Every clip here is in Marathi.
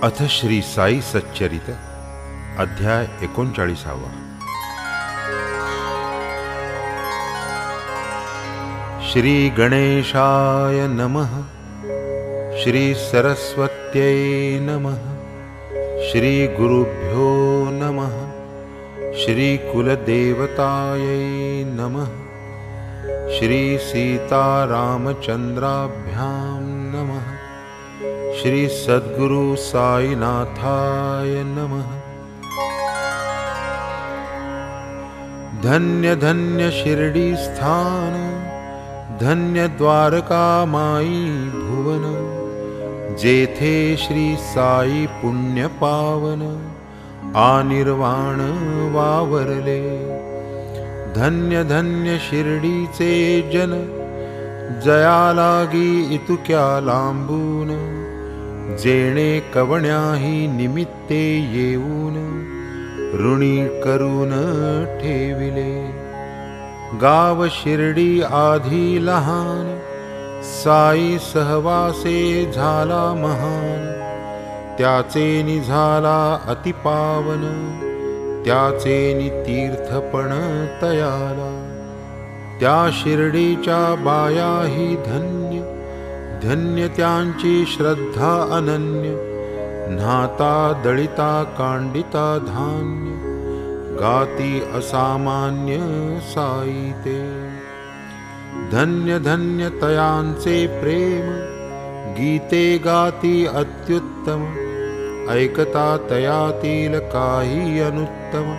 अथ श्री साई सच्चरित अध्याय 39। श्री गणेशाय नमः। श्री सरस्वत्यै नमः। श्री गुरुभ्यो नमः। श्री कुलदेवतायै नमः। श्री सीतारामचंद्राभ्यां नमः। श्री सद्गुरु साईनाथाय नमः। धन्य धन्य शिरडी स्थान, धन्य द्वारका माई भुवन, जेथे श्री साई पुण्य पावन आनिर्वाण वावरले। धन्य धन्य शिर्डीचे जन, जया लागी इतुक्या लांबून, जेणे कवण्याही निमित्ते येऊन ऋणी करून ठेविले। गाव शिर्डी आधी लहान, साई सहवासे झाला महान। त्याचे निझाला अतिपावन, त्याचे तीर्थपण तयाला। त्या शिर्डीच्या बायाही धन्य, धन्य त्यांची श्रद्धा अनन्य। न्हाता दळिता कांडिता धान्य, गाती असामान्य साई ते। धन्य धन्य तयांचे प्रेम, गीते गाती अत्युत्तम। ऐकता तयातील काही अनुत्तम,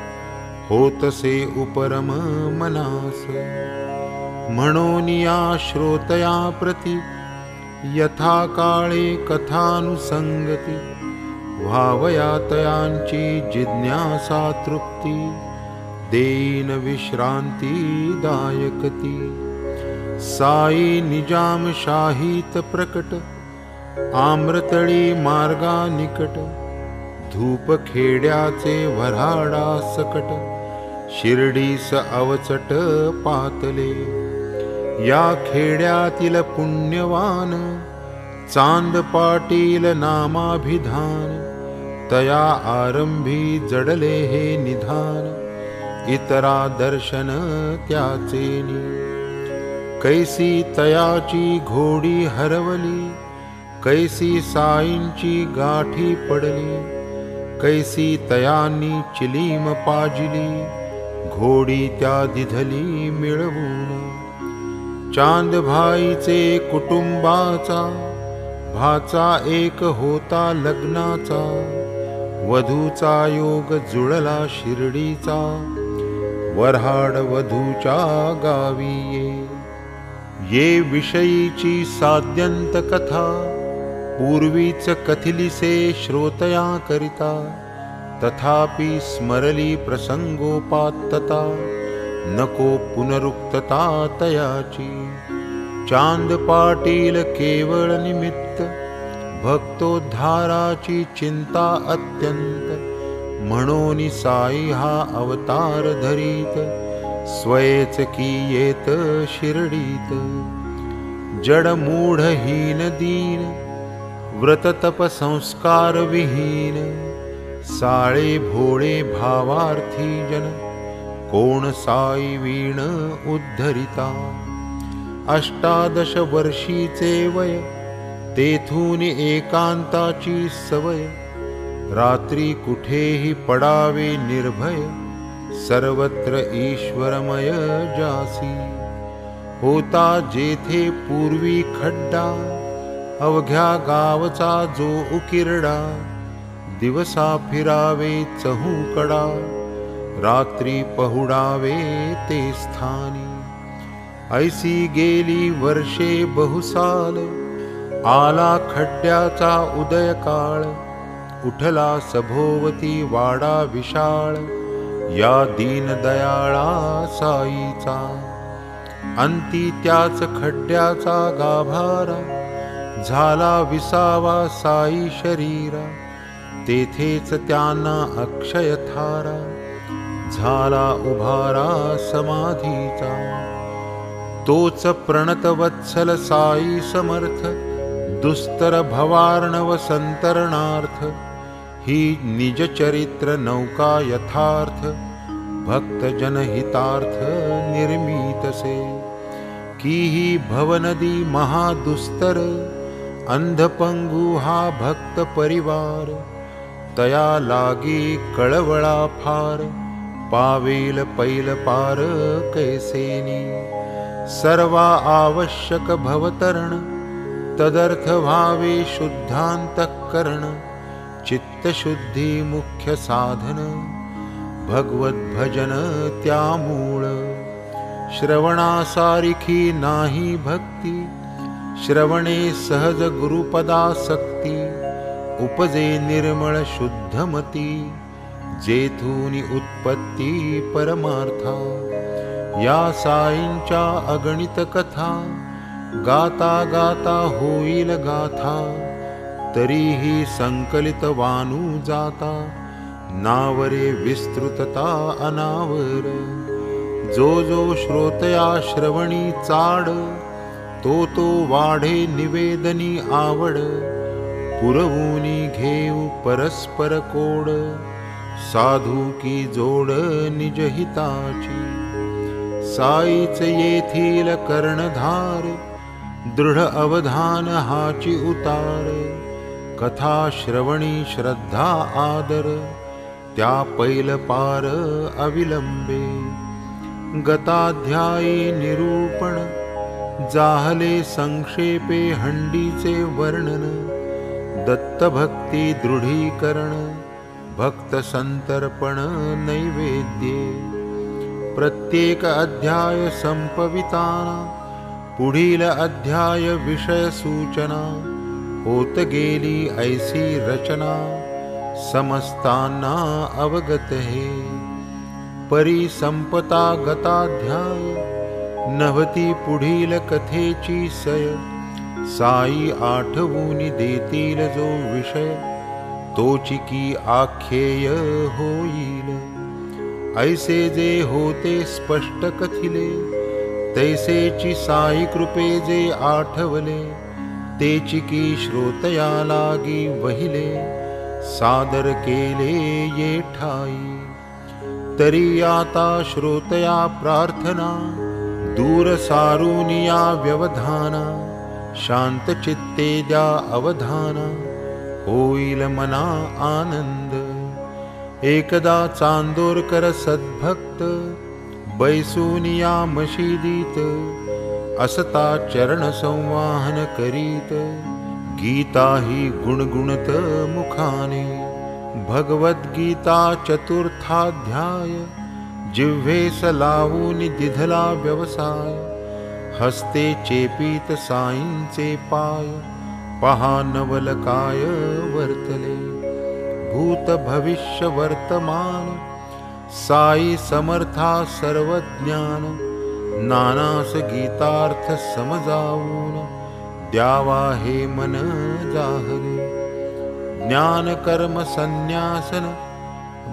होतसे उपरम मनास। म्हणून या श्रोतया प्रति, यथा काळे कथानुसंगती। व्हावया तयांची जिज्ञासा तृप्ती, देईन विश्रांती दायकती। साई निजाम शाहीत प्रकट, आम्रतळी मार्गा निकट। धूप खेड्याचे वऱ्हाडा सकट, शिर्डीस अवचट पातले। या खेड्यातील पुण्यवान, चांद पाटील नामाभिधान। तया आरंभी जडले हे निधान, इतरा दर्शन त्याचेनी। कैसी तयाची घोडी हरवली, कैसी साईंची गाठी पडली। कैसी तयांनी चिलीम पाजिली, घोडी त्या दिधली मिळवून। चांद भाईचे कुटुंबाचा, भाचा एक होता लग्नाचा। वधूचा योग जुळला शिर्डीचा, वऱ्हाड वधूच्या गावी ये विषयीची साद्यंत कथा। पूर्वीच कथिलिसे श्रोतया करिता, तथापि स्मरली प्रसंगोपात्तता। नको पुनरुक्तता तयाची। चांद पाटील केवळ निमित्त, भक्तोद्धाराची चिंता अत्यंत। म्हणून साई हा अवतार धरीत, स्वयेच की येत शिर्डीत। जड मूढ हीन दीन, व्रत तप संस्कार विहीन। साळे भोळे भावार्थी जन, कोण साई वीण उद्धरिता। 18 वर्षीचे वय, तेथून एकांताची सवय। रात्री कुठेही पडावे निर्भय, सर्वत्र ईश्वरमय जासी। होता जेथे पूर्वी खड्डा, अवघ्या गावचा जो उकिरडा। दिवसा फिरावे चहूकडा, रात्री पहुडावे ते स्थानी। ऐसी गेली वर्षे बहुसाल, आला खड्ड्याचा उदय काळ। उठला सभोवती वाडा विशाळ, या दीनदयाळा साईचा। अंती त्याच खड्ड्याचा गाभारा, झाला विसावा साई शरीरा। तेथेच त्यांना अक्षय थारा, झाला उभारा समाधीचा। तोच प्रणतवत्सल साई समर्थ, दुस्तर भवार्णव संतरणार्थ। ही निज चरित्र नौका यथार्थ भक्त जनहितार्थ निर्मितसे की ही भवनदी महादुस्तर अंधपंगु हा भक्त परिवार तया लागी कळवळा फार पावेल पैल पार कैसेनी सर्वा आवश्यक भवतरण तदर्थ भावे शुद्धांतःकरण चित्तशुद्धी मुख्य साधन भगवत भजन त्यामूळ श्रवणासारिखी नाही भक्ती श्रवणे सहज गुरुपदासक्ती उपजे निर्मळ शुद्धमती जेथूनी उत्पत्ती परमार्था या साईंच्या अगणित कथा गाता गाता होईल गाथा तरीही संकलित वानू जाता नावरे विस्तृतता अनावर जो जो श्रोतया श्रवणी चाड तो वाढे निवेदनी आवड पुरवूनी घेऊ परस्पर कोड साधू की जोड निजहिताची साईच येथील कर्णधार दृढ अवधान हाची उतार कथा श्रवणी श्रद्धा आदर त्या पैल पार अविलंबे गताध्यायी निरूपण जाहले संक्षेपे हंडीचे वर्णन दत्तभक्ती दृढीकरण भक्त संतर्पण नैवेद्ये प्रत्येक अध्याय संपविताना पुढील अध्याय विषय सूचना होत गेली ऐसी रचना समस्तांना अवगत हे परी संपता गताध्याय नवती पुढील कथेची सय साई आठवूनी देतील जो विषय तोची की आख्येय होईल ऐसे जे होते स्पष्ट कथिले तैसेची साई कृपे जे आठवले तेची की श्रोतया लागी वहिले सादर केले ये ठाई तरी आता श्रोतया प्रार्थना दूर सारुनिया व्यवधाना शांत चित्ते द्या अवधाना होईल मना आनंद एकदा चांदोरकर सद्भक्त बैसूनिया मशिदीत असता चरण संवाहन करीत गीता ही गुणगुणत मुखाने भगवद्गीता चतुर्थाध्याय जिव्हेस लावून दिधला व्यवसाय हस्ते चेपीत साईंचे पाय पहा नवलकाय वर्तले भूत भविष्य वर्तमान साई समर्था सर्वज्ञान नानास गीतार्थ समजावून द्यावा हे मन जाहले ज्ञान कर्म संन्यासन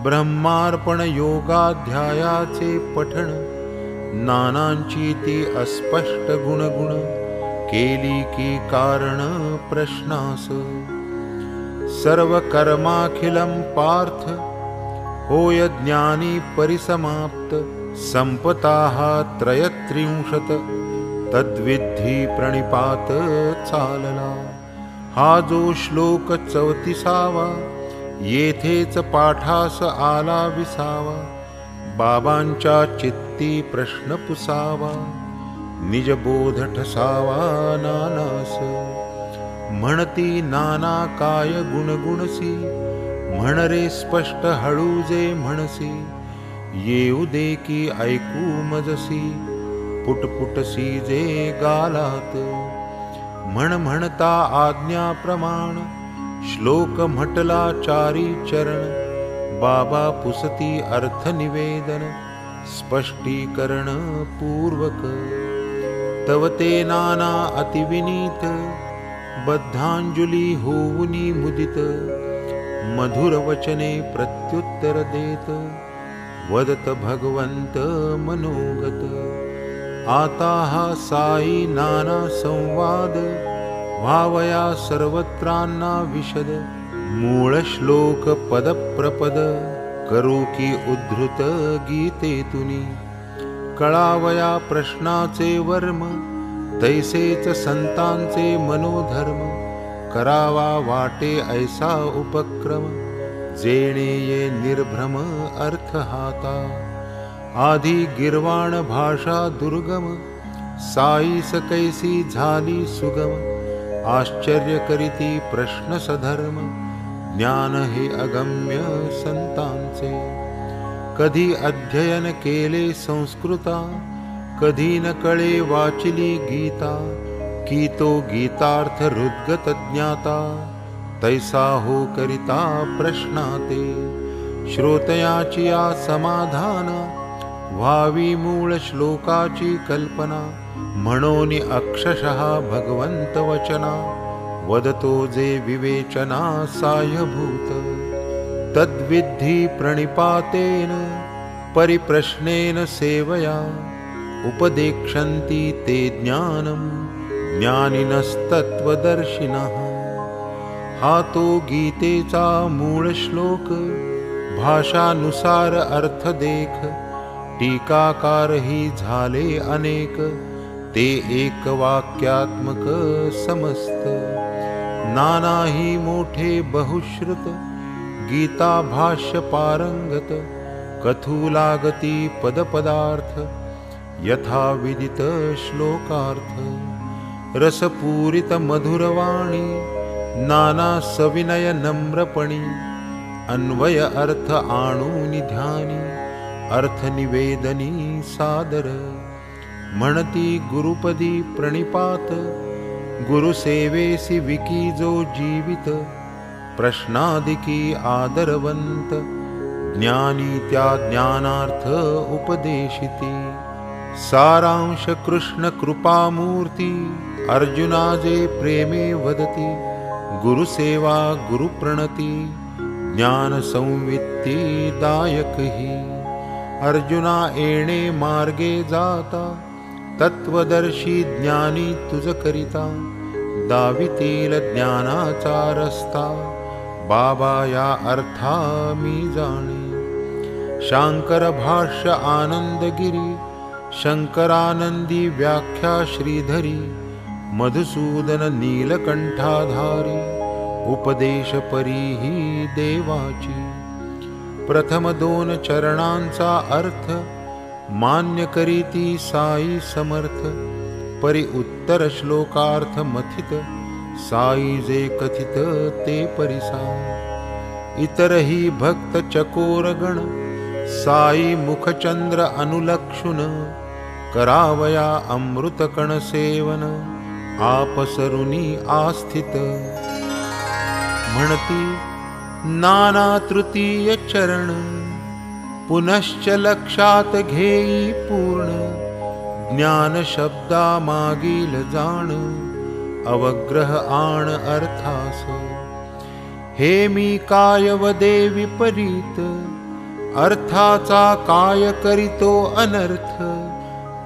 ब्रह्मार्पण योगाध्यायाचे पठण नानांची ती अस्पष्ट गुणगुण केली की कारण प्रश्नास सर्व कर्माखिलम पार्थ होय ज्ञानी परिसमाप्त संपताः त्रयत्रिंशत तद्विधी प्रणिपात चालला हा जो श्लोक 34वा येथेच पाठास आला विसावा बाबांच्या चित्ती प्रश्न पुसावा निजबोध ठसावा नानास म्हणती नाना काय गुणगुणसी म्हण रे स्पष्ट हळू जे म्हणसी येऊ दे की ऐकू मजसी पुटपुटसी जे गालात म्हणता आज्ञा प्रमाण श्लोक म्हटला चारी चरण बाबा पुसती अर्थ निवेदन स्पष्टीकरण पूर्वक तव ते नाना अतिविनीत बद्धांजली होऊनी मुदित मधुर वचने प्रत्युत्तर देत वदत भगवंत मनोगत आता हा साई नाना संवाद व्हावया सर्वत्रांना विशद मूळ श्लोक पद प्रपद करू की उद्धृत गीतेतुनी कळावया प्रश्नाचे वर्म तैसेच संतांचे मनोधर्म करावा वाटे ऐसा उपक्रम जेणे ये निर्भ्रम अर्थ हाता आधी गिरवाण भाषा दुर्गम साईस कैसी झाली सुगम आश्चर्य करीती प्रश्न सधर्म ज्ञान हे अगम्य संतांचे कधी अध्ययन केले संस्कृता कधी न कळे वाचिली गीता की तो गीतार्थ हृद्गत ज्ञाता तैसा हो करिता प्रश्नाते श्रोतयाची या समाधाना व्हावी मूळ श्लोकाची कल्पना म्हणोनी अक्षरशः भगवंत वचना वदतो जे विवेचना सायभूत तद्विद्धि प्रणिपातेन परिप्रश्नेन सेवया उपदेक्षन्ति ते ज्ञानम् ज्ञानिनस्तत्त्वदर्शिनः हा तो गीतेचा मूळ श्लोक भाषानुसार अर्थ देख टीकाकार ही झाले अनेक ते एक वाक्यात्मक समस्त नाना ही मोठे बहुश्रुत गीता भाष्य पारंगत कथू लागती पदपदार्थ यथा विदित श्लोकार्थ रसपूरित मधुरवाणी नाना सविनय नम्रपणी अन्वय अर्थ आणूनि ध्यानी अर्थ निवेदनी सादर म्हणती गुरुपदी प्रणिपात गुरुसेवेसी विकी जो जीवित प्रश्नादिकी आदरवंत ज्ञानी त्या ज्ञानार्थ उपदेशिती सारांश कृष्ण कृपामूर्ती अर्जुना जे प्रेमे वदती गुरुसेवा गुरुप्रणती ज्ञान संवित्ती दायक ही अर्जुना येणे मार्गे जाता तत्वदर्शी ज्ञानी तुझ करिता दावितील ज्ञानाचा रस्ता बाबा या अर्था मी जाणे शांकर भाष्य आनंदगिरी शंकरानंदी व्याख्या श्रीधरी मधुसूदन नीलकंठाधारी उपदेश परीही देवाची प्रथम दोन चरणांचा अर्थ मान्य करीती साई समर्थ परी उत्तर श्लोकार्थ मथित साई जे कथित ते परिसा इतरही भक्त चकोर गण साई मुखचंद्र अनुलक्षुन करावया अमृतकण सेवन आपसरुनी आस्थित म्हणती नाना तृतीय चरण पुनश्च लक्षात घेई पूर्ण ज्ञान शब्दा मागील जाण अवग्रह आण अर्थास हे मी काय वदे विपरीत अर्थाचा काय करितो अनर्थ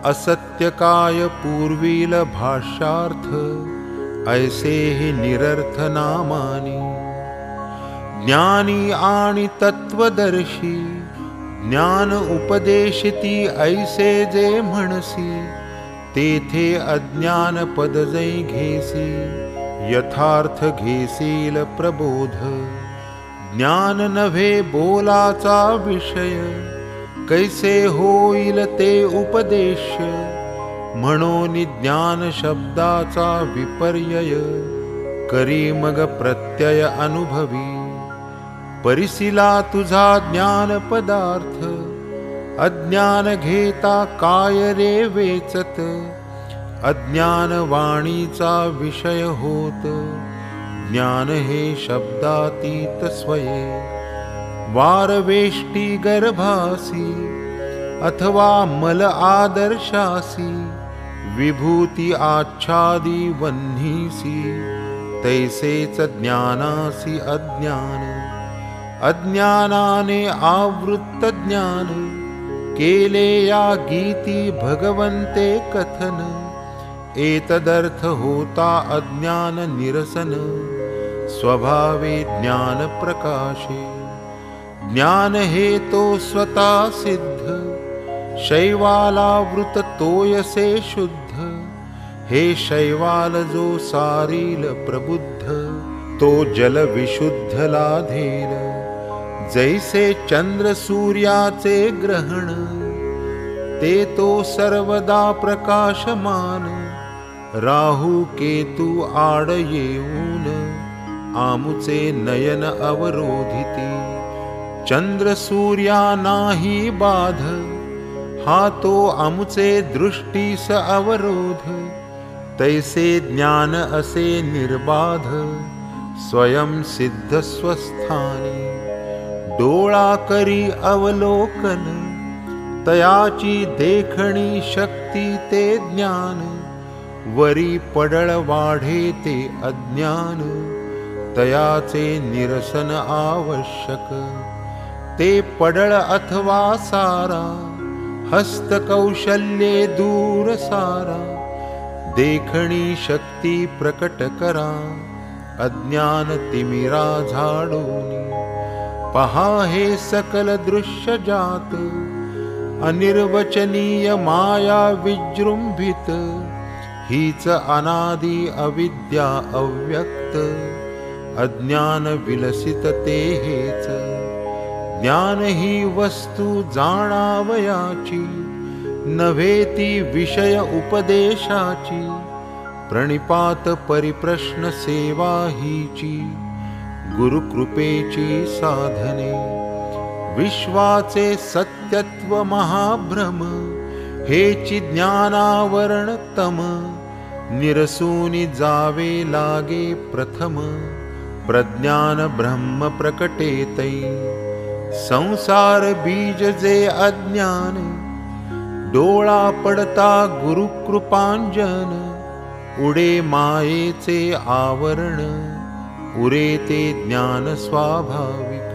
असत्य काय पूर्वील भाष्यार्थ ऐसे ही निरर्थ नामानी ज्ञानी आणि तत्वदर्शी ज्ञान उपदेशिती ऐसे जे म्हणसी तेथे अज्ञान पद जै घेसी यथार्थ घेसील प्रबोध ज्ञान नव्हे बोलाचा विषय कैसे होईल ते उपदेश म्हणून ज्ञान शब्दाचा विपर्यय करी मग प्रत्यय अनुभवी परिसिला तुझा ज्ञान पदार्थ अज्ञान घेता काय रे वेचत अज्ञान वाणीचा विषय होत ज्ञान हे शब्दातीत स्वये वारवेष्टी गर्भासी अथवा मल आदर्शासी विभूती आच्छादी वह्नीसी तैसेच ज्ञानासी अज्ञान अज्ञानाने आवृत्त ज्ञान केले या गीती भगवंते कथन एतदर्थ होता अज्ञान निरसन स्वभावे ज्ञान प्रकाशे। ज्ञान हे तो स्वतः सिद्ध, शैवालावृत तोयसे शुद्ध। हे शैवाल जो सारील प्रबुद्ध, तो जल विशुद्ध लाधेल। जैसे चंद्र सूर्याचे ग्रहण, ते तो सर्वदा प्रकाशमान। राहू केतू आड येऊन, आमुचे नयन अवरोधिती। चंद्र सूर्या नाही बाध, हा तो आमुचे दृष्टीस अवरोध। तैसे ज्ञान असे निर्बाध, स्वयं सिद्ध स्वस्थानी। डोळा करी अवलोकन, तयाची देखणी शक्ती ते ज्ञान। वरी पडळ वाढे ते अज्ञान, तयाचे निरसन आवश्यक। ते पडळ अथवा सारा, हस्तकौशल्ये दूर सारा। देखणी शक्ती प्रकट करा, अज्ञान तिमिरा झाडूनी। पहा हे सकल दृश्य जात, अनिर्वचनीय माया विजृंभित। हीच अनादि अविद्या अव्यक्त, अज्ञान विलसित ते हेच। ज्ञान ही वस्तू जाणावयाची, नव्हे ती विषय उपदेशाची। प्रणिपात परिप्रश्न सेवा हीची, गुरुकृपेची साधने। विश्वाचे सत्यत्व महाभ्रम, हेची ज्ञानावरण तम। निरसूनी जावे लागे प्रथम, प्रज्ञान ब्रह्म प्रकटेतै। संसार बीज जे अज्ञान, डोळा पडता गुरुकृपांजन। उडे मायेचे आवरण, उरे ते ज्ञान स्वाभाविक।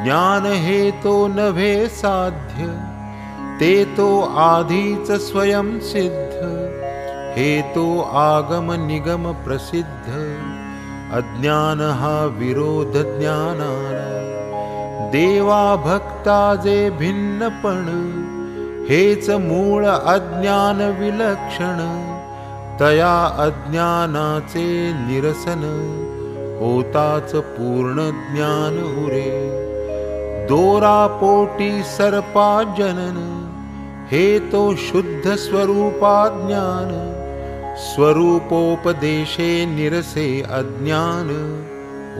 ज्ञान हे तो नव्हे साध्य, ते तो आधीच स्वयं सिद्ध। हे तो आगम निगम प्रसिद्ध, अज्ञान हा विरोध ज्ञानाला। देवा भक्ता जे भिन्नपण, हेच मूळ अज्ञान विलक्षण। तया अज्ञानाचे निरसन, होताच पूर्ण ज्ञान उरे। दोरापोटी सर्पा जनन, हे तो शुद्ध स्वरूपा ज्ञान। स्वरूपोपदेशे निरसे अज्ञान,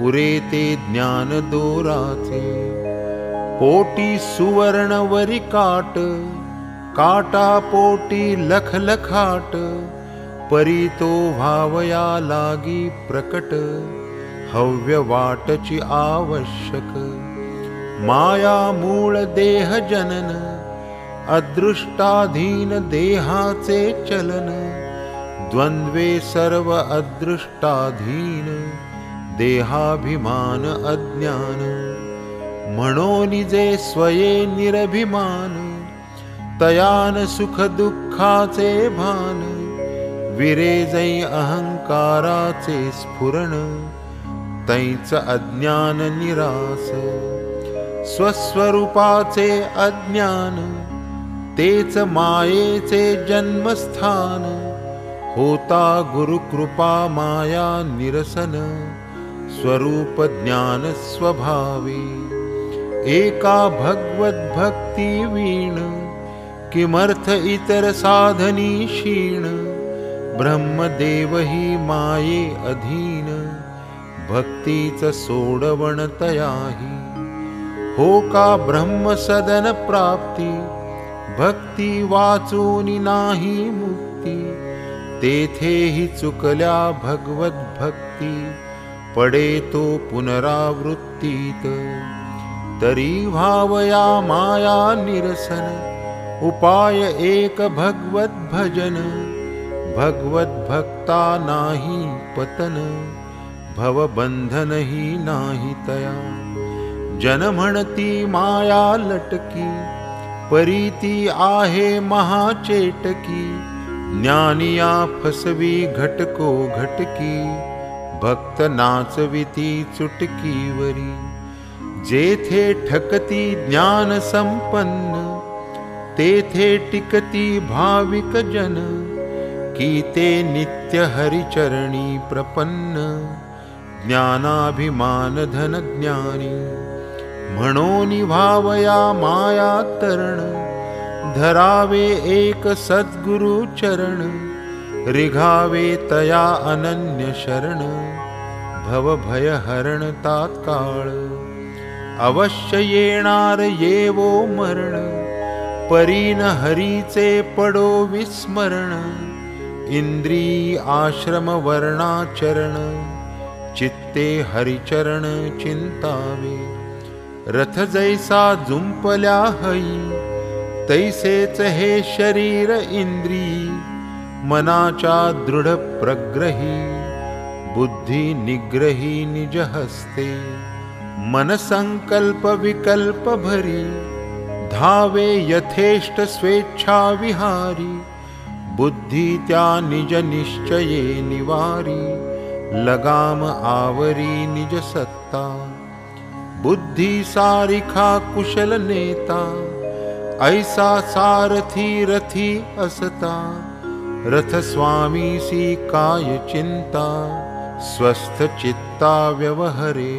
उरे ते ज्ञान दोराचे। पोटी सुवर्ण वरी काट, काटा पोटी लख लखाट। परी तो भावया लागी प्रकट, हव्य वाटची आवश्यक। माया मूळ देह जनन, अदृष्टाधीन देहाचे चलन। द्वंद्वे सर्व अदृष्टाधीन, देहाभिमान अज्ञान। म्हणोनि जे स्वये निरभिमान, तयान सुख दुःखाचे भान। विरेजै अहंकाराचे स्फुरण, तैच अज्ञान निरास। स्वस्वरूपाचे अज्ञान, तेच मायेचे जन्मस्थान। होता गुरुकृपा माया निरसन, स्वरूप ज्ञान स्वभावी। एका भगवत भक्ती वीण, किमर्थ इतर साधनी क्षीण। ब्रह्मदेव ही माये अधीन, भक्तीच सोडवण तयाही। हो का ब्रह्म सदन प्राप्ती, भक्ती वाचूनी नाही मुक्ती। तेथेही चुकल्या भगवत भक्ती, पडे तो पुनरावृत्तीत। तरी भावया माया निरसन, उपाय एक भगवत भजन। भगवत भक्ता नाही पतन, भवबंधन ही नाही तया। जन म्हणती माया लटकी, परीती आहे महाचेटकी। ज्ञानिया फसवी घटको घटकी, भक्त नाचविती चुटकीवरी, जेथे ठकती ज्ञान संपन्न, तेथे टिकती भाविक जन, की ते नित्य हरिचरणी प्रपन्न, ज्ञानाभिमान धन ज्ञानी, म्हणून भावया माया तरण, धरावे एक सद्गुरु चरण, रिघावे तया अनन्य शरण, भव भय हरण तात्काळ, अवश्य येणार येवो मरण, परीन हरीचे पडो विस्मरण, इंद्रिय आश्रम वर्णाचरण, चित्ते हरिचरण चिंतावे, रथ जैसा जुंपल्या हई, तैसेच हे शरीर इंद्रिय, मनाच्या दृढ प्रग्रही, बुद्धी निग्रही निज हस्ते, मन संकल्प विकल्प भरी, धावे यथेष्ट स्वेच्छा विहारी, बुद्धी त्या निज निश्चये निवारी, लगाम आवरी निज सत्ता, बुद्धी सारिखा कुशल नेता, ऐसा सारथी रथी असता, रथ स्वामीसी काय चिंता, स्वस्थ चित्ता व्यवहरे,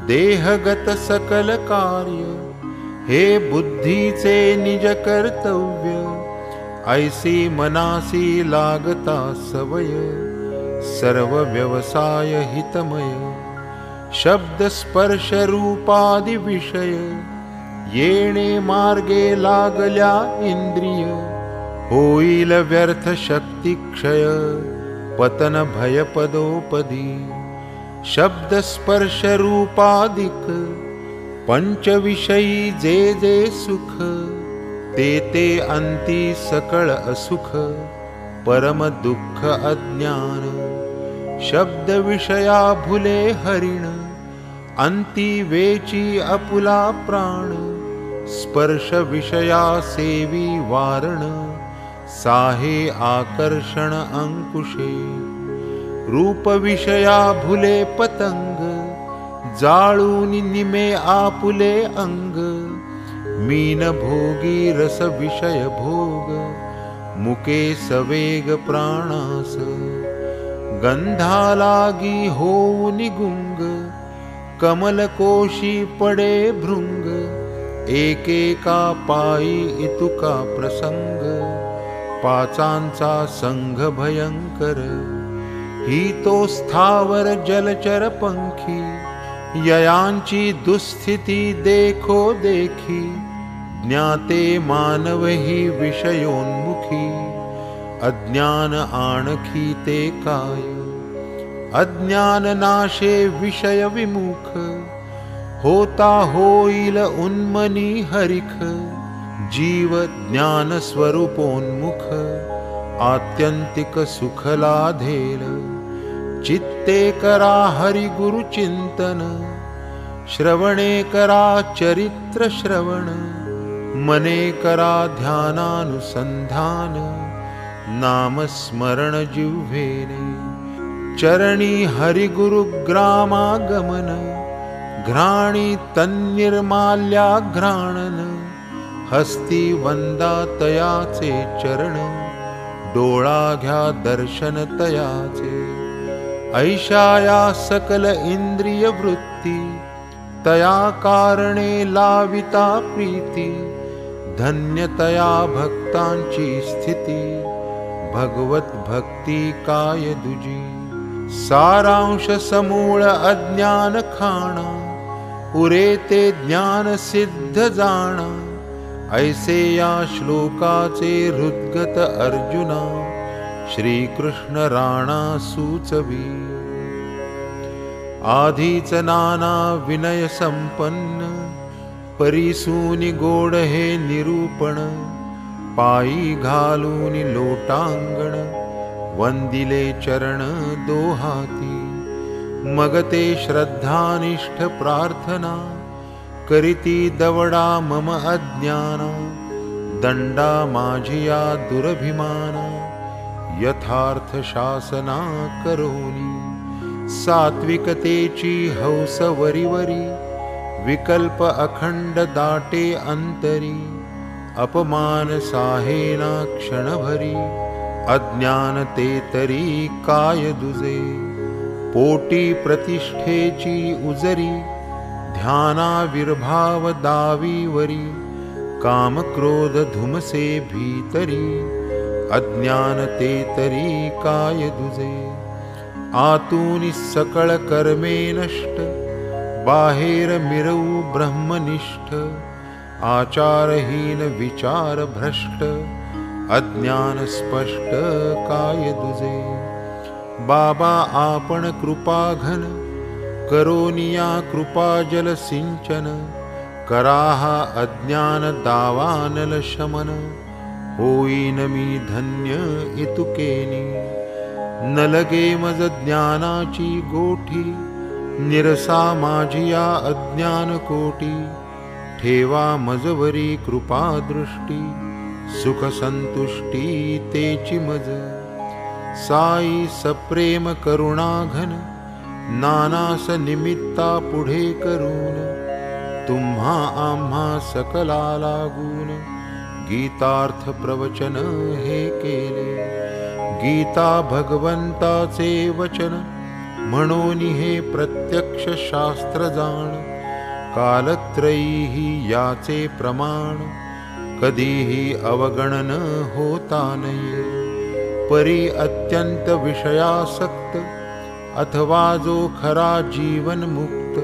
देहगत सकल कार्य, हे बुद्धीचे निज कर्तव्य, ऐसी मनासी लागता सवय, सर्व व्यवसाय हितमय, शब्द स्पर्श रूपादि विषय, येणे मार्गे लागल्या इंद्रिय, होईल व्यर्थ शक्ती क्षय, पतन भय पदोपदी, शब्द स्पर्श रूपादिक, पंचविषयी जे जे सुख, ते ते अंती सकळ असुख, परम दुःख अज्ञान, शब्द विषया भुले हरिण, अंती वेची अपुला प्राण, स्पर्श विषया सेवी वारण, साहे आकर्षण अंकुशे, रूप विषया भुले पतंग, जाळून निमे आपुले अंग, मीन भोगी रस विषय भोग, मुके सवेग प्राणास, गंधा लागी होऊन गुंग, कमलकोशी पडे भृंग, एकेका पायी इतुका प्रसंग, पाचांचा संघ भयंकर, ही तो स्थावर जलचर पंखी, ययांची दुस्थिती देखो देखी, ज्ञाते मानव ही विषयोन्मुखी, अज्ञान आणखी ते काय, अज्ञान नाशे विषय विमुख, होता होईल उन्मनी हरिख, जीव ज्ञान स्वरूपोन्मुख, आत्यंतिक सुख लाधेल, चित्ते करा हरि गुरु चिंतन, श्रवणे करा चरित्र श्रवण, मने करा ध्यानानुसंधान, नाम स्मरण जिव्हेने, चरणी हरि गुरु ग्रामागमन, घ्राणी तन्निर्माल्या घ्राणन, हस्ती वंदा तयाचे चरण, डोळा घ्या दर्शन तयाचे, ऐशाया सकल इंद्रिय वृत्ती, तया कारणे लाविता प्रीती, धन्यतया भक्तांची स्थिती, भगवत भक्ती काय दुजी, सारांश समूळ अज्ञान खाणा, उरे ते ज्ञान सिद्ध जाणा, ऐसे या श्लोकाचे हृद्गत अर्जुना, श्रीकृष्ण राणा सुचवी, आधीच नाना विनय संपन्न, परिसूनी गोड हे निरूपण, पायी घालून लोटांगण, वंदिले चरण दोहाती, मग ते श्रद्धानिष्ठ प्रार्थना, करीती दवडा मम अज्ञाना, दंडा माझिया दुरभिमाना, यथार्थ शासना करोनी, सात्विकतेची हौस वरीवरी, विकल्प अखंड दाटे अंतरी, अपमान साहेना क्षणभरी, अज्ञान ते तरी काय दुजे, पोटी प्रतिष्ठेची उजरी, ध्यानाविर्भाव दावीवरी, काम क्रोध धुमसे भीतरी, अज्ञान ते तरी काय दुजे, आतूनि सकळ कर्मे नष्ट, बाहेर मिरवू ब्रह्मनिष्ठ, आचारहीन विचार भ्रष्ट, अज्ञान स्पष्ट काय दुजे, बाबा आपण कृपा घन, करोनिया कृपा जल सिंचन, कराहा अज्ञान दावानल शमन, होईन मी धन्य इतुकेनी, न लगे मज ज्ञानाची गोठी, निरसा माझिया अज्ञान कोटी, ठेवा मजवरी कृपा दृष्टी, सुख संतुष्टी तेची मज, साई सप्रेम करुणा घन, नानास निमित्ता पुढे करून, तुम्हा आम्हा सकला लागून, गीतार्थ प्रवचन हे केले, गीता भगवंताचे वचन, म्हणून हे प्रत्यक्ष शास्त्र जाण, कालत्रयी याचे प्रमाण, कधीही अवगणन होता नये, परी अत्यंत विषयासक्त, अथवा जो खरा जीवन मुक्त,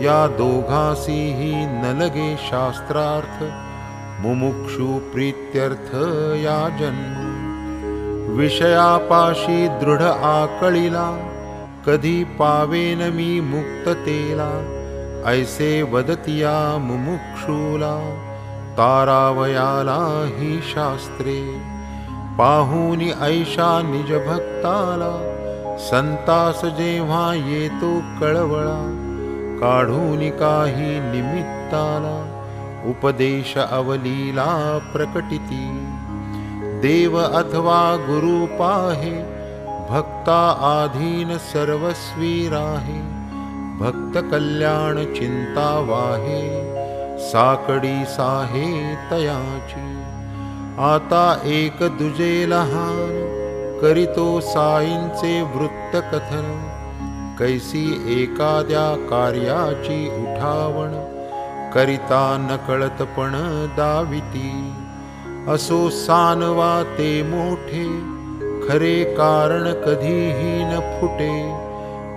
या दोघासीही न लगे शास्त्रार्थ, मुमुक्षु प्रीत्यर्थ या जन्म, विषयापाशी दृढ आकळीला, कधी पावेन मी मुक्ततेला, ऐसे वदतिया मुमुक्षूला, तारावयाला ही शास्त्रे, पाहुनी ऐशा निज भक्ताला, संतास जेव्हा येतो कळवळा, काढूनी काही निमित्ताला, उपदेश अवलीला प्रकटिती, देव अथवा गुरु पाहे, भक्ता आधीन सर्वस्वी राहे, भक्त कल्याण चिंता वाहे, साकडी साहे तयाची, आता एक दुजे लहान, करीतो साईंचे वृत्त कथन, कैसी एखाद्या कार्याची उठावण, करिता नकळतपण दाविती, असो सानवा ते मोठे, खरे कारण कधीही न फुटे,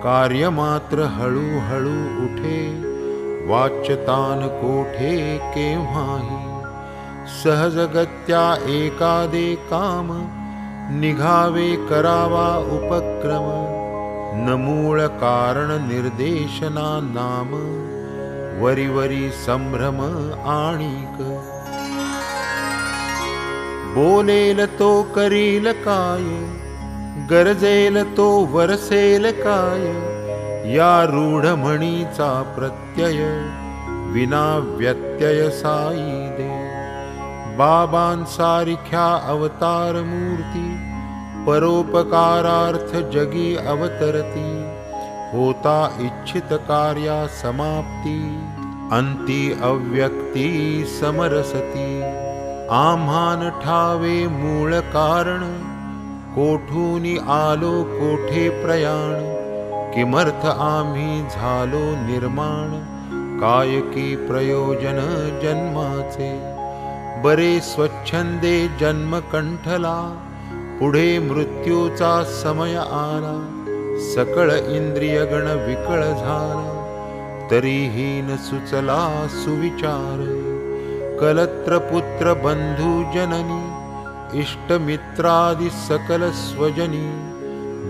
कार्य मात्र हळूहळू उठे, वाच्यतान कोठे केव्हाही, सहजगत्या एकादे काम, निघावे करावा उपक्रम, न मूळ कारण निर्देशना नाम, वरीवरी संभ्रम आणिक, बोलेल तो करील काय, गरजेल तो वरसेल काय, या रूढ म्हणीचा प्रत्यय, विना व्यत्यय साई दे, बाबांसारिख्या अवतार मूर्ती, परोपकारार्थ जगी अवतरती, होता इच्छित कार्या समाप्ती, अंती अव्यक्ती समरसती, आम्हान ठावे मूळ कारण, कोठूनी आलो कोठे प्रयाण, किमर्थ आम्ही झालो निर्माण, कायकी प्रयोजन जन्माचे, बरे स्वच्छंदे जन्म कंठला, पुढे मृत्यूचा समय आला, सकळ इंद्रियगण विकळ झाला, तरीही न सुचला सुविचार, कलत्र पुत्र बंधू जननी, इष्टमित्रादि सकल स्वजनी,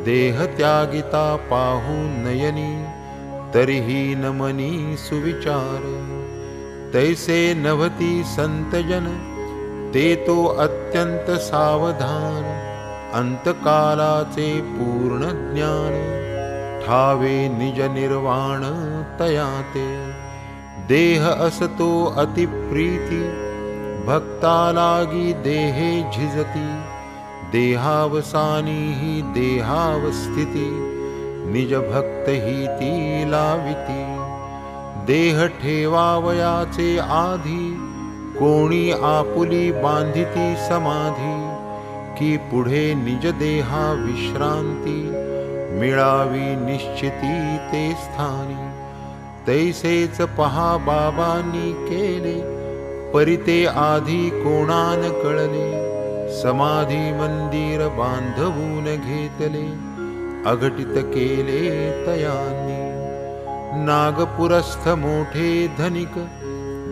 देह त्यागिता पाहू नयनी, तरीही न मनी सुविचार, तैसे नभती संतजन, ते तो अत्यंत सावधान, अंतकालाचे पूर्ण ज्ञान, ठावे निज निर्वाण तयाते, देह असतो अतिप्रीती, भक्ता लागी देहे झिजती, देहावसानी ही देहावस्थिती, निज भक्त ही ती लाविती। देह ठेवावयाचे आधी, कोणी आपुली बांधिती समाधी। की पुढे निज देहा विश्रांती, मिळावी निश्चिती ते स्थानी। तैसेच पहा बाबांनी केले, परिते आधी कोणान कळले। समाधी मंदिर बांधवून घेतले, अघटित केले तयांनी। नागपुरस्थ मोठे धनिक,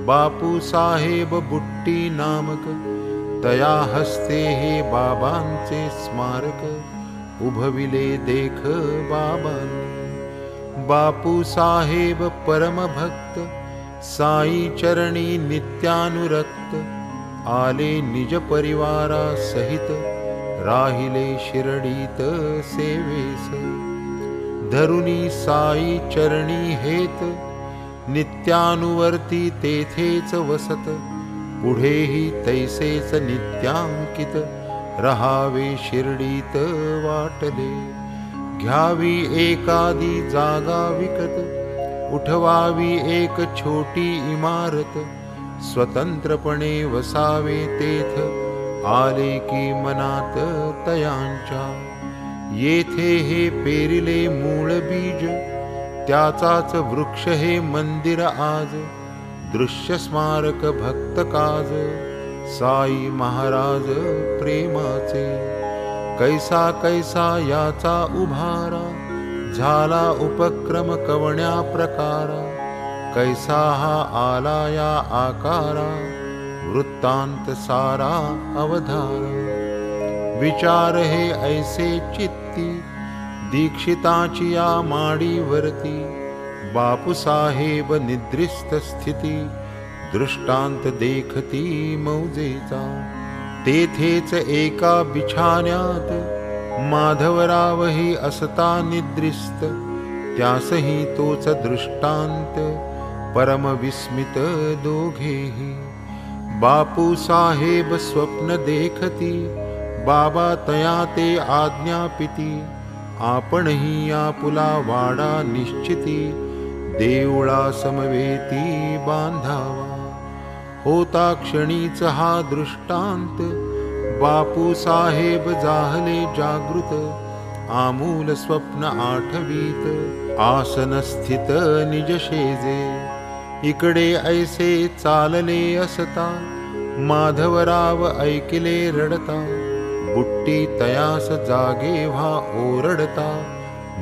बापू साहेब बुट्टी नामक। तया हस्ते हे बाबांचे स्मारक, उभविले देख बाबांनी। बापू साहेब परम भक्त, साई चरणी नित्यानुरक्त। आले निज परिवारा सहित, राहिले शिर्डीत सेवेस। धरुनी साई चरणी हेत, नित्यानुवर्ती तेथेच वसत। पुढेही तैसेच नित्यांकित, रहावे शिर्डीत वाटले। घ्यावी एकादी जागा विकत, उठवावी एक छोटी इमारत। स्वतंत्रपणे वसावे तेथ, आले की मनात तयांच्या। येथे हे पेरिले मूळ बीज, त्याचाच वृक्ष हे मंदिर आज। दृश्य स्मारक भक्त काज, साई महाराज प्रेमाचे। कैसा कैसा याचा उभारा, झाला उपक्रम कवण्या प्रकारा। कैसा हा आला या आकारा, वृत्तांत सारा अवधारा। विचार हे ऐसे चित्ती, दीक्षिताची या माडीवरती। बापू साहेब निद्रिस्त स्थिती, दृष्टांत देखती मौजेचा। तेथेच एका बिछाण्यात, माधवरावही असता निद्रिस्त। त्यासही तोच दृष्टांत, परम विस्मित दोघेही। बापू साहेब स्वप्न देखती, बाबा तया ते आज्ञापिती। आपणही आपुला वाडा निश्चिती, देवळा समवेती बांधावा। होता क्षणीच हा दृष्टांत, बापू साहेब जाहले जागृत। आमूल स्वप्न आठवीत, आसन स्थित निज शेजे। इकडे ऐसे चालले असता, माधवराव ऐकिले रडता। बुट्टी तयास जागे व्हा ओरडता,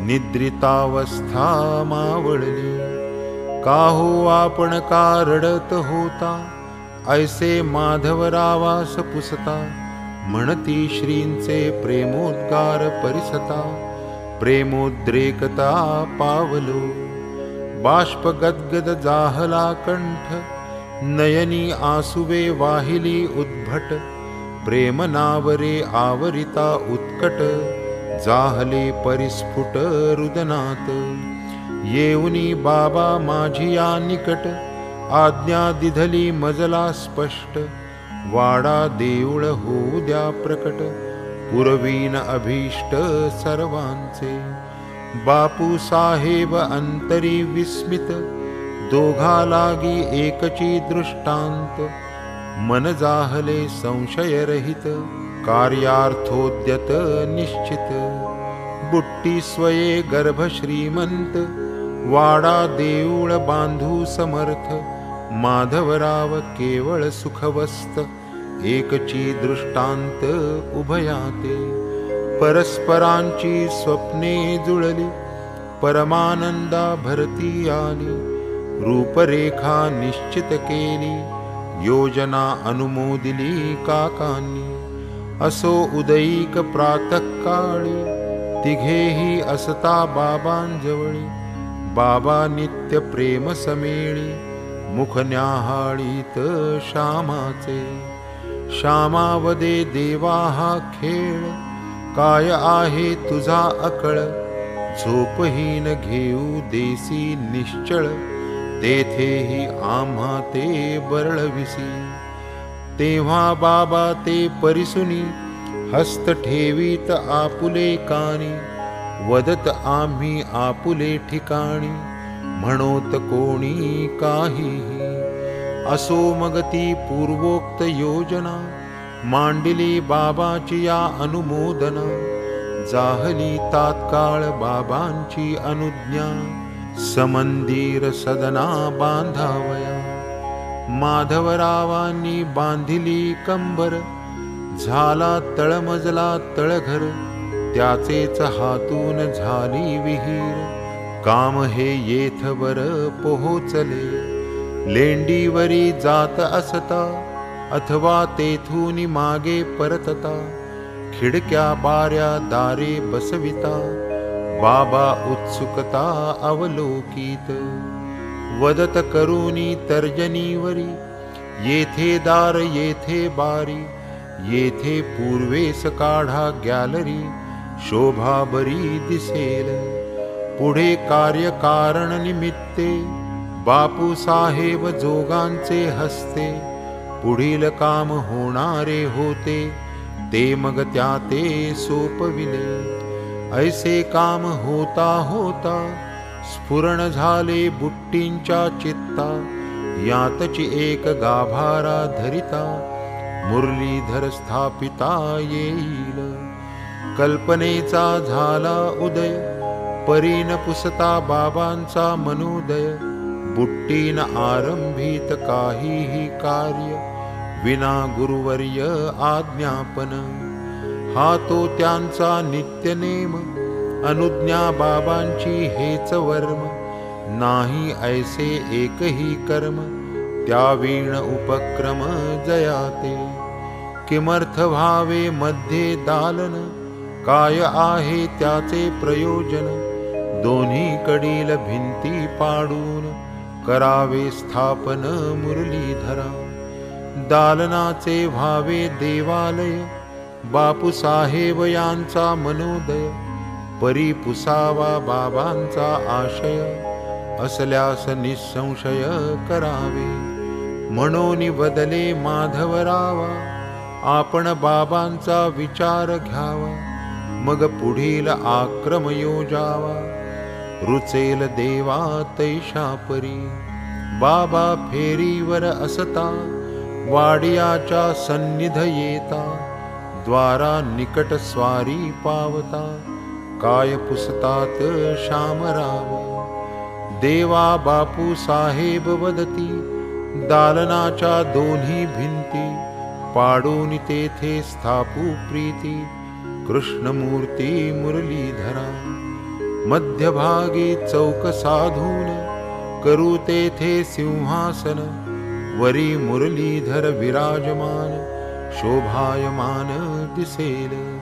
निद्रितावस्था मावळली। काहो आपण का रडत होता, ऐसे माधवरावास पुसता। म्हणती श्रींचे प्रेमोद्गार परिसता, प्रेमोद्रेकता पावलो। बाष्प गदगद जाहला कंठ, नयनी आसुवे वाहिली उद्भट। प्रेम नावरे आवरिता उत्कट, जाहले परिस्फुट रुदनात। येऊनी बाबा माझिया निकट, आज्ञा दिधली मजला स्पष्ट। वाडा देऊळ होऊ द्या प्रकट, पुरवीन अभीष्ट सर्वांचे। बापू साहेब अंतरी विस्मित, दोघा लागी एकची दृष्टांत। मन जाहले संशयरहित, कार्यार्थोद्यत निश्चित। बुट्टी स्वये गर्भ श्रीमंत, वाडा देऊळ बांधू समर्थ। माधवराव केवळ सुखवस्त, एकची दृष्टांत उभयाते। परस्परांची स्वप्ने जुळली, परमानंदा भरती आली। रूपरेखा निश्चित केली, योजना अनुमोदिली काकांनी। असो उदयीक प्रातःकाळी, तिघेही असता बाबांजवळी। बाबा नित्य प्रेम समेळी, मुख न्याहाळीत श्यामाचे। श्यामावदे देवा हा खेळ, काय आहे तुझा अकळ। झोपहीन घेऊ देसी निश्चळ, तेथेही आम्हा ते बरळविसी। तेव्हा बाबा ते परिसुनी, हस्त ठेवीत आपुले कानी। वदत आम्ही आपुले ठिकाणी, म्हणोत कोणी काहीही. असो मग ती पूर्वोक्त योजना, मांडली बाबाची या अनुमोदना. जाहली तात्काळ बाबांची अनुज्ञा, समंदिर सदना बांधावया. माधवरावांनी बांधिली कंबर, झाला तळमजला तळघर. त्याचेच हातून झाली विहीर, काम हे येथवर पोहोचले. लेंडीवरी जात असता, अथवा तेथून मागे परतता. खिडक्या बाऱ्या दारे बसविता, बाबा उत्सुकता अवलोकित. वदत करुनी तर्जनीवरी, येथे दार येथे बारी. येथे पूर्वेस काढा गॅलरी, शोभा बरी दिसेल. पुढे कार्यकारण निमित्ते, बापू साहेब जोगांचे हस्ते. पुढील काम होणारे होते, ते मग त्या ते सोपविले. ऐसे काम होता होता, स्फुरण झाले बुट्टींच्या चित्ता. यातची एक गाभारा धरिता, मुरलीधर स्थापिता येईल. कल्पनेचा झाला उदय, परीन पुसता बाबांचा मनोदय. बुट्टीन आरंभित काहीही कार्य, विना गुरुवर्य आज्ञापन. हा तो त्यांचा नित्यनेम, अनुज्ञा बाबांची हेच वर्म. नाही ऐसे एकही कर्म, त्या वीण उपक्रम जयाते. किमर्थ व्हावे मध्ये दालन, काय आहे त्याचे प्रयोजन. दोन्ही कडील भिंती पाडून, करावे स्थापन मुरलीधरा. दालनाचे व्हावे देवालय, बापू साहेब यांचा मनोदय. परी पुसावा बाबांचा आशय, असल्यास निसंशय करावे. म्हणून बदले माधवरावा, आपण बाबांचा विचार घ्यावा. मग पुढील आक्रम योजावा, रुचेल देवा तैशा परी. बाबा फेरीवर असता, वाडियाच्या सन्निध येता. द्वारा निकट स्वारी पावता, काय पुसतात शामराव. देवा बापू साहेब वदती, दालनाच्या दोन्ही भिंती. पाडून तेथे स्थापू प्रीती, कृष्णमूर्ती मुरलीधरा. मध्यभागी चौक साधून, करू तेथे सिंहासन. वरी मुरलीधर विराजमान, शोभायमान दिसेल.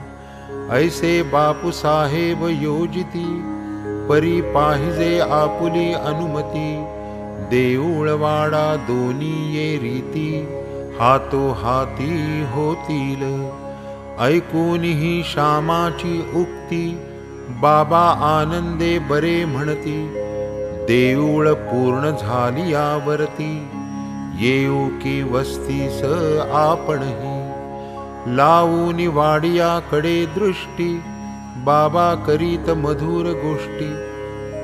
ऐसे बापू साहेब योजिती, परी पाहिजे आपुली अनुमती. देऊळवाडा दोन्ही ये रीती, हातो हाती होतील. ऐकून ही श्यामाची उक्ती, बाबा आनंदे बरे म्हणती. देऊळ पूर्ण झाली यावरती, येऊ की वस्तीस आपणही. लावून वाडियाकडे दृष्टी, बाबा करीत मधुर गोष्टी.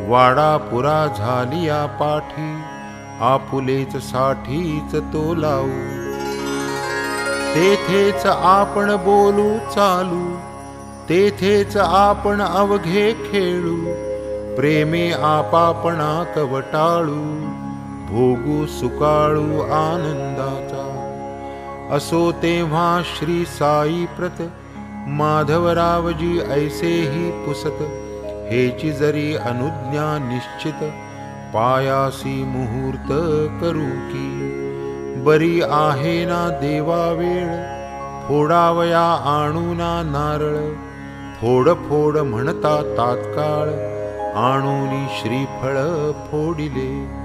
वाडा पुरा झाली या पाठी, आपुलेच साठीच तो लावू. तेथेच आपण बोलू चालू, तेथेच आपण अवघे खेळू. प्रेमे आपापणा कवटाळू, भोगू सुकाळू आनंदाचा. असो तेव्हा श्री साई प्रत, माधवरावजी ऐसेही पुसत. हेची जरी अनुज्ञा निश्चित, पायासी मुहूर्त करू की. बरी आहे ना देवा वेळ, फोडावया आणूना नारळ. फोड फोड म्हणता तात्काळ, आणूनी श्रीफळ फोडिले.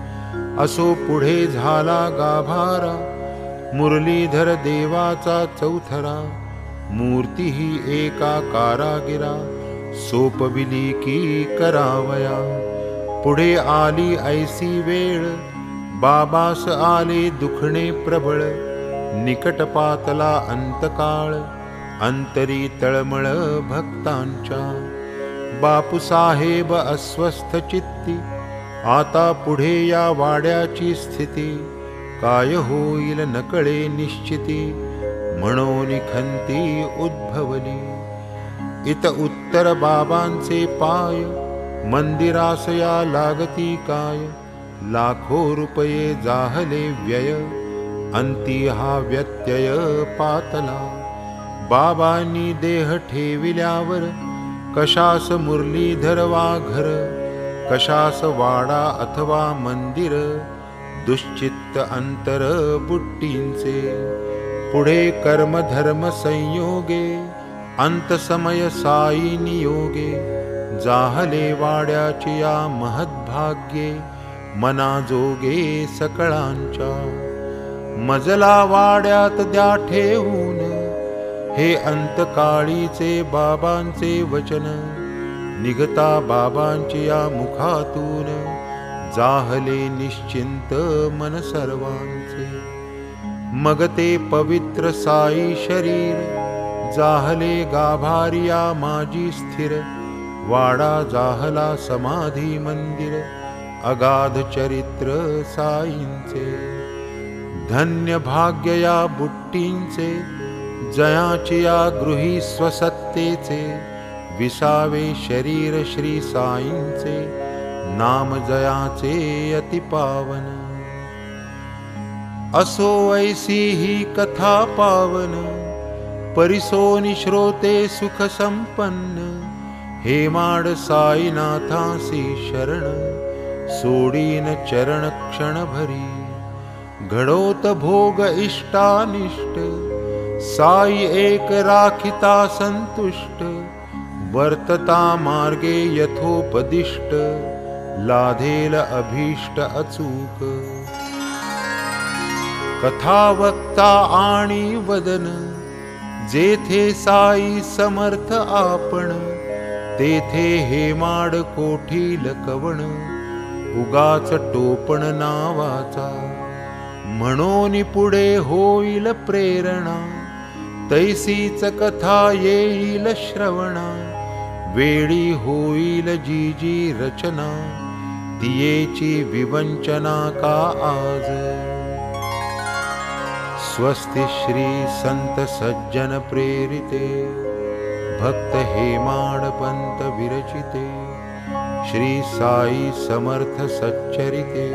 असो पुढे झाला गाभारा, मुरलीधर देवाचा चौथरा. मूर्ती ही एका कारागिरा, सोपविली की करावया. पुढे आली ऐसी वेळ, बाबास आले दुखणे प्रबळ. निकट पातला अंतकाळ, अंतरी तळमळ भक्तांच्या. बापूसाहेब अस्वस्थ चित्ती, आता पुढे या वाड्याची स्थिती, काय होईल नकळे निश्चिती, म्हणून खंती उद्भवली. इत उत्तर बाबांचे पाय, मंदिरासया लागती काय, लाखो रुपये जाहले व्यय, अंती हा व्यत्यय पातला. बाबांनी देह ठेविल्यावर, कशास मुरलीधर वा घर, कशास वाडा अथवा मंदिर, दुश्चित्त अंतर बुट्टींचे. पुढे कर्म धर्म संयोगे, अंत समय साई नियोगे, जाहले वाड्याची या महद्भाग्ये, मनाजोगे सकळांच्या. मजला वाड्यात द्या ठेवून, हे अंतकाळीचे बाबांचे वचन, निघता बाबांची या मुखातून, जाहले निश्चिंत मन सर्वांचे. मग ते पवित्र साई शरीर, जाहले गाभारिया माझी स्थिर, वाडा जाहला समाधी मंदिर, अगाध चरित्र साईंचे. धन्य भाग्य या बुट्टींचे, जयाची या गृही स्वसत्तेचे, विसावे शरीर श्री साईंचे, नाम जयाचे अति पावन. असो ऐसी ही कथा पावन, परिसोनी श्रोते सुख संपन्न, हेमाड साईनाथासी शरण, सोडीन चरण क्षण भरी. घडोत भोग इष्टानिष्ट, साई एक राखिता संतुष्ट, वर्तता मार्गे यथोपदिष्ट, लाधेल अभीष्ट अचूक. कथा वक्ता आणि वदन, जेथे साई समर्थ आपण, तेथे हेमाड कोठील कवण, उगाच टोपण नावाचा. म्हणून पुढे होईल प्रेरणा, तैसीच कथा येईल श्रवणा, वेळी होईल जी जी रचना, तियेची विवंचना का आज. स्वस्ति श्री संत सज्जन प्रेरिते, भक्त हेमाड पंत विरचिते, श्री साई समर्थ सच्चरिते,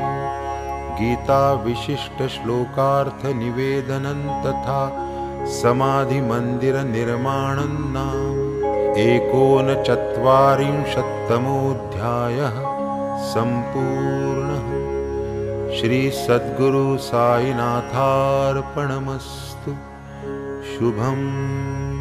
गीता विशिष्ट श्लोकार्थ निवेदनं तथा समाधि मंदिर निर्माणं नाम 39तमोऽध्यायः सम्पूर्णः. श्री सद्गुरु साईनाथार्पणमस्तु. शुभम्.